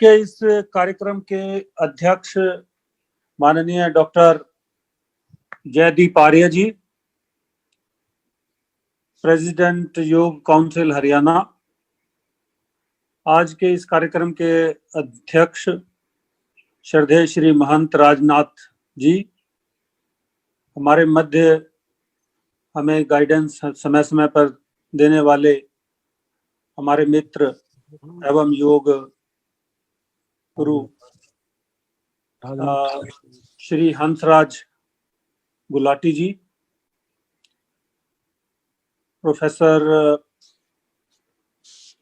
के इस कार्यक्रम के अध्यक्ष माननीय डॉक्टर जयदीप आर्य जी, प्रेसिडेंट योग काउंसिल हरियाणा। आज के इस कार्यक्रम के अध्यक्ष श्रद्धेय श्री महंत राजनाथ जी, हमारे मध्य हमें गाइडेंस समय समय पर देने वाले हमारे मित्र एवं योग गुरु श्री हंसराज गुलाटी जी, प्रोफेसर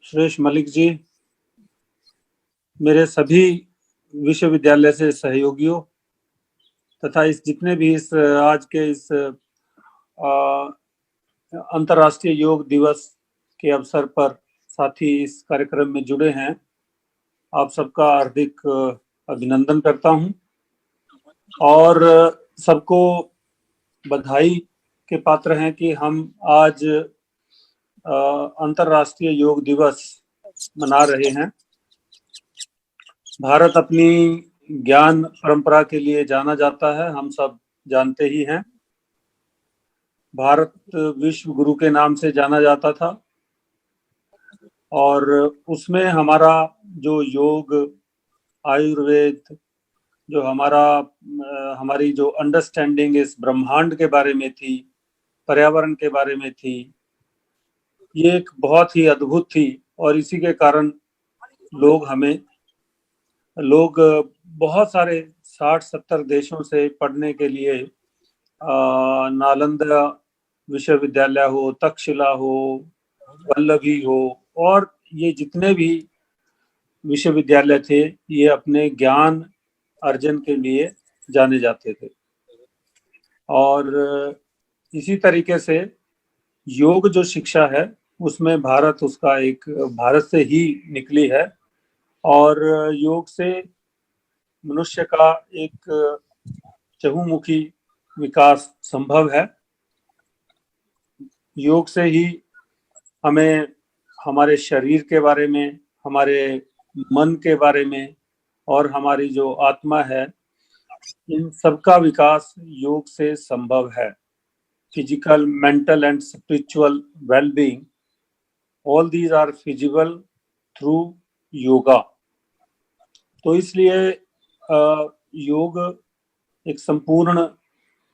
सुरेश मलिक जी, मेरे सभी विश्वविद्यालय से सहयोगियों तथा इस जितने भी इस आज के इस अंतर्राष्ट्रीय योग दिवस के अवसर पर साथी इस कार्यक्रम में जुड़े हैं, आप सबका हार्दिक अभिनंदन करता हूं और सबको बधाई के पात्र हैं कि हम आज अंतर्राष्ट्रीय योग दिवस मना रहे हैं। भारत अपनी ज्ञान परंपरा के लिए जाना जाता है, हम सब जानते ही हैं। भारत विश्व गुरु के नाम से जाना जाता था और उसमें हमारा जो योग, आयुर्वेद, जो हमारी जो अंडरस्टैंडिंग इस ब्रह्मांड के बारे में थी, पर्यावरण के बारे में थी, ये एक बहुत ही अद्भुत थी। और इसी के कारण लोग बहुत सारे 60-70 देशों से पढ़ने के लिए नालंदा विश्वविद्यालय हो, तक्षशिला हो, वल्लभी हो और ये जितने भी विश्वविद्यालय थे, ये अपने ज्ञान अर्जन के लिए जाने जाते थे। और इसी तरीके से योग जो शिक्षा है उसमें भारत से ही निकली है और योग से मनुष्य का एक चहुमुखी विकास संभव है। योग से ही हमें हमारे शरीर के बारे में, हमारे मन के बारे में और हमारी जो आत्मा है, इन सबका विकास योग से संभव है। Physical, mental and spiritual wellbeing, all these are feasible through yoga. तो इसलिए योग एक संपूर्ण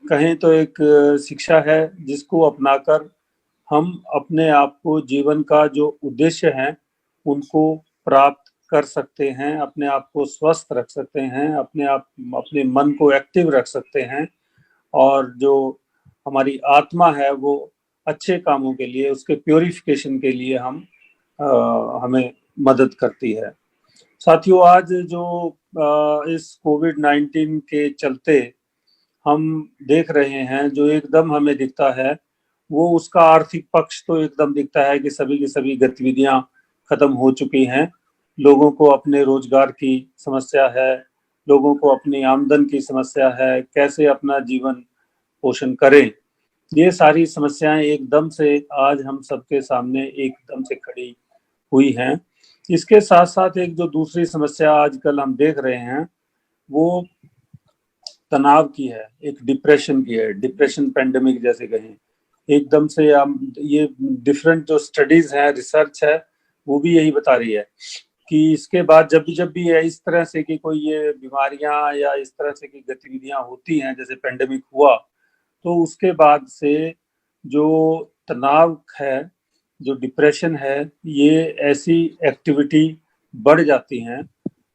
कहें तो एक शिक्षा है जिसको अपनाकर हम अपने आप को जीवन का जो उद्देश्य है उनको प्राप्त कर सकते हैं, अपने आप को स्वस्थ रख सकते हैं, अपने मन को एक्टिव रख सकते हैं और जो हमारी आत्मा है वो अच्छे कामों के लिए, उसके प्योरिफिकेशन के लिए हमें मदद करती है। साथियों, आज जो इस कोविड-19 के चलते हम देख रहे हैं, जो एकदम हमें दिखता है वो उसका आर्थिक पक्ष तो एकदम दिखता है कि सभी की सभी गतिविधियां खत्म हो चुकी हैं। लोगों को अपने रोजगार की समस्या है, लोगों को अपनी आमदन की समस्या है, कैसे अपना जीवन पोषण करें, ये सारी समस्याएं एकदम से आज हम सबके सामने एकदम से खड़ी हुई हैं। इसके साथ साथ एक जो दूसरी समस्या आजकल हम देख रहे हैं वो तनाव की है, एक डिप्रेशन की है, डिप्रेशन पेंडेमिक जैसे कहें। एकदम से हम ये डिफरेंट जो स्टडीज है, रिसर्च है, वो भी यही बता रही है कि इसके बाद जब भी है इस तरह से कि कोई ये बीमारियां या इस तरह से की गतिविधियां होती हैं, जैसे पेंडेमिक हुआ, तो उसके बाद से जो तनाव है, जो डिप्रेशन है, ये ऐसी एक्टिविटी बढ़ जाती हैं।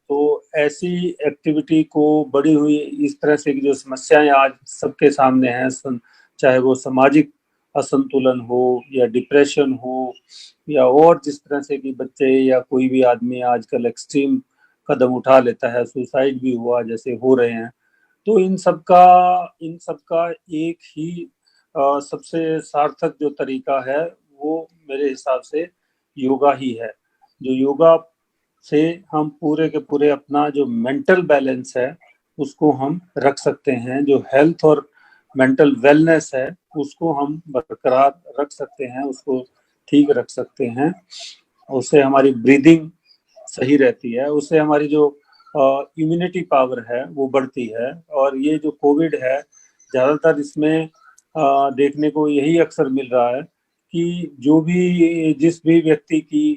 तो ऐसी एक्टिविटी को बढ़ी हुई इस तरह से की जो समस्याएं आज सबके सामने हैं, चाहे वो सामाजिक असंतुलन हो या डिप्रेशन हो या और जिस तरह से कि बच्चे या कोई भी आदमी आजकल एक्सट्रीम कदम उठा लेता है, सुसाइड भी हुआ जैसे हो रहे हैं, तो इन सबका एक ही सबसे सार्थक जो तरीका है वो मेरे हिसाब से योगा ही है। जो योगा से हम पूरे के पूरे अपना जो मेंटल बैलेंस है उसको हम रख सकते हैं, जो हेल्थ और मेंटल वेलनेस है उसको हम बरकरार रख सकते हैं, उसको ठीक रख सकते हैं। उससे हमारी ब्रीदिंग सही रहती है, उससे हमारी जो इम्यूनिटी पावर है वो बढ़ती है। और ये जो कोविड है, ज़्यादातर इसमें देखने को यही अक्सर मिल रहा है कि जिस भी व्यक्ति की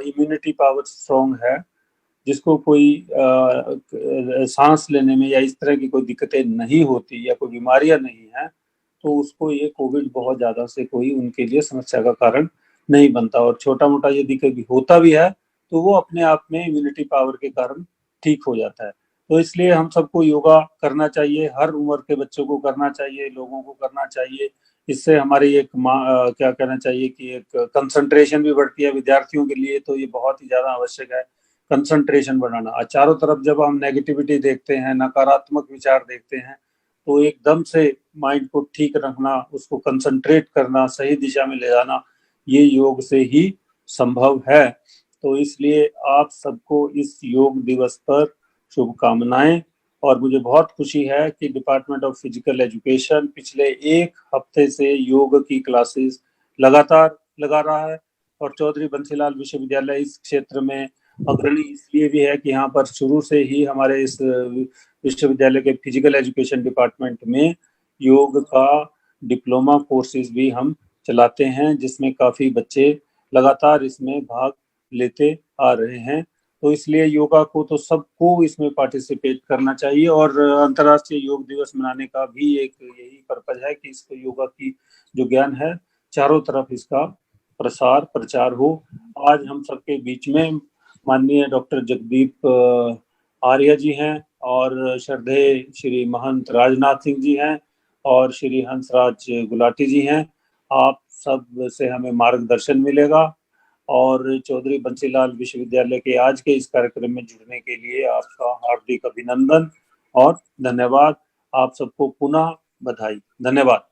इम्यूनिटी पावर स्ट्रॉन्ग है, जिसको कोई सांस लेने में या इस तरह की कोई दिक्कतें नहीं होती या कोई बीमारियां नहीं है, तो उसको ये कोविड बहुत ज़्यादा से कोई उनके लिए समस्या का कारण नहीं बनता। और छोटा मोटा यदि कभी होता भी है तो वो अपने आप में इम्यूनिटी पावर के कारण ठीक हो जाता है। तो इसलिए हम सबको योगा करना चाहिए, हर उम्र के बच्चों को करना चाहिए, लोगों को करना चाहिए। इससे हमारी क्या कहना चाहिए कि एक कंसंट्रेशन भी बढ़ती है। विद्यार्थियों के लिए तो ये बहुत ही ज़्यादा आवश्यक है, कंसंट्रेशन बढ़ाना। और चारों तरफ जब हम नेगेटिविटी देखते हैं, नकारात्मक विचार देखते हैं, तो एकदम से माइंड को ठीक रखना, उसको कंसंट्रेट करना, सही दिशा में ले जाना, ये योग से ही संभव है। तो इसलिए आप सबको इस योग दिवस पर शुभकामनाएं। और मुझे बहुत खुशी है कि डिपार्टमेंट ऑफ फिजिकल एजुकेशन पिछले एक हफ्ते से योग की क्लासेस लगातार लगा रहा है। और चौधरी बंसीलाल विश्वविद्यालय इस क्षेत्र में अग्रणी इसलिए भी है कि यहाँ पर शुरू से ही हमारे इस विश्वविद्यालय के फिजिकल एजुकेशन डिपार्टमेंट में योग का डिप्लोमा कोर्सेज भी हम चलाते हैं, जिसमें काफी बच्चे लगातार इसमें भाग लेते आ रहे हैं। तो इसलिए योगा को तो सबको इसमें पार्टिसिपेट करना चाहिए। और अंतर्राष्ट्रीय योग दिवस मनाने का भी एक यही पर्पज है कि इसको योगा की जो ज्ञान है चारों तरफ इसका प्रसार प्रचार हो। आज हम सबके बीच में माननीय डॉक्टर जगदीप आर्य जी हैं, और श्रद्धेय श्री महंत राजनाथ सिंह जी हैं, और श्री हंसराज गुलाटी जी हैं। आप सब से हमें मार्गदर्शन मिलेगा। और चौधरी बंसीलाल विश्वविद्यालय के आज के इस कार्यक्रम में जुड़ने के लिए आपका हार्दिक अभिनंदन और धन्यवाद। आप सबको पुनः बधाई। धन्यवाद।